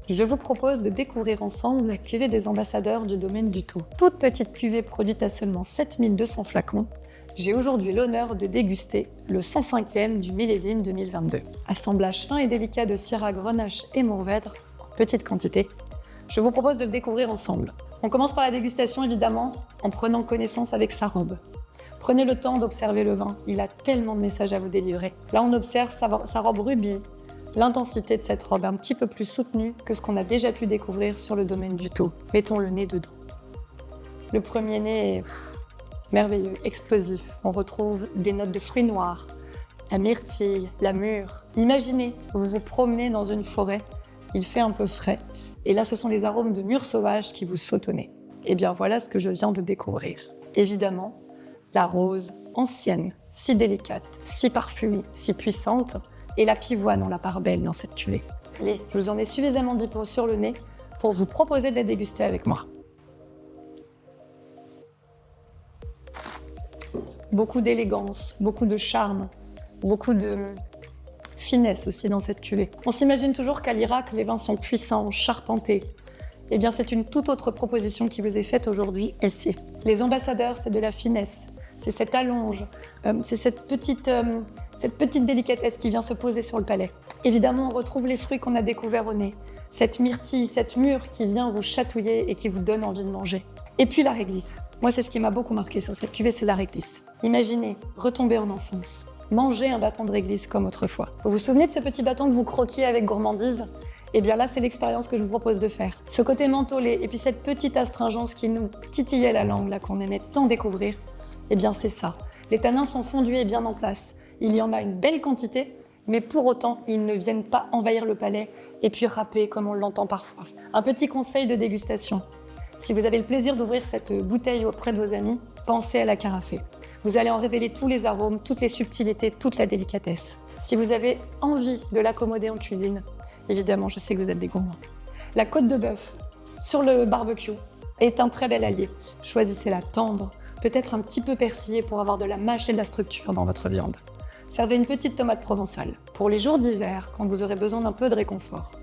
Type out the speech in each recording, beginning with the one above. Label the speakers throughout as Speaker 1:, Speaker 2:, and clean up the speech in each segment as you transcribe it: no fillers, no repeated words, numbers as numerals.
Speaker 1: Je vous propose de découvrir ensemble la cuvée des ambassadeurs du domaine du Thau. Toute petite cuvée produite à seulement 7200 flacons, j'ai aujourd'hui l'honneur de déguster le 105e du millésime 2022. Assemblage fin et délicat de Syrah, Grenache et Mourvèdre, en petite quantité. Je vous propose de le découvrir ensemble. On commence par la dégustation évidemment, en prenant connaissance avec sa robe. Prenez le temps d'observer le vin, il a tellement de messages à vous délivrer. Là on observe sa robe rubis, l'intensité de cette robe un petit peu plus soutenue que ce qu'on a déjà pu découvrir sur le domaine du Thau. Mettons le nez dedans. Le premier nez est merveilleux, explosif. On retrouve des notes de fruits noirs, la myrtille, la mûre. Imaginez, vous vous promenez dans une forêt, il fait un peu frais, et là ce sont les arômes de mûres sauvages qui vous sautent au nez. Et bien voilà ce que je viens de découvrir. Évidemment, la rose ancienne, si délicate, si parfumée, si puissante, et la pivoine ont la part belle dans cette cuvée. Allez, je vous en ai suffisamment dit sur le nez pour vous proposer de la déguster avec moi. Beaucoup d'élégance, beaucoup de charme, beaucoup de finesse aussi dans cette cuvée. On s'imagine toujours qu'à l'Irak, les vins sont puissants, charpentés. Eh bien, c'est une toute autre proposition qui vous est faite aujourd'hui ici. Les ambassadeurs, c'est de la finesse, c'est cette allonge, c'est cette petite délicatesse qui vient se poser sur le palais. Évidemment, on retrouve les fruits qu'on a découverts au nez, cette myrtille, cette mûre qui vient vous chatouiller et qui vous donne envie de manger. Et puis la réglisse. Moi, c'est ce qui m'a beaucoup marqué sur cette cuvée, c'est la réglisse. Imaginez, retomber en enfance, manger un bâton de réglisse comme autrefois. Vous vous souvenez de ce petit bâton que vous croquiez avec gourmandise ? Eh bien là, c'est l'expérience que je vous propose de faire. Ce côté mentholé et puis cette petite astringence qui nous titillait la langue, là, qu'on aimait tant découvrir, eh bien c'est ça. Les tanins sont fondus et bien en place. Il y en a une belle quantité, mais pour autant, ils ne viennent pas envahir le palais et puis râper comme on l'entend parfois. Un petit conseil de dégustation. Si vous avez le plaisir d'ouvrir cette bouteille auprès de vos amis, pensez à la carafer. Vous allez en révéler tous les arômes, toutes les subtilités, toute la délicatesse. Si vous avez envie de l'accommoder en cuisine, évidemment, je sais que vous êtes des gourmands. La côte de bœuf sur le barbecue est un très bel allié. Choisissez-la tendre, peut-être un petit peu persillée pour avoir de la mâche et de la structure dans votre viande. Servez une petite tomate provençale. Pour les jours d'hiver, quand vous aurez besoin d'un peu de réconfort,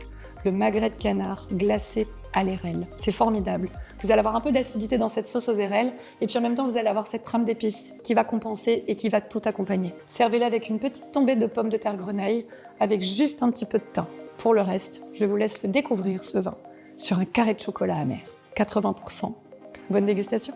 Speaker 1: le magret de canard glacé à l'érelle. C'est formidable. Vous allez avoir un peu d'acidité dans cette sauce aux érelles et puis en même temps, vous allez avoir cette trame d'épices qui va compenser et qui va tout accompagner. Servez-la avec une petite tombée de pommes de terre grenaille avec juste un petit peu de thym. Pour le reste, je vous laisse le découvrir, ce vin, sur un carré de chocolat amer, 80%. Bonne dégustation!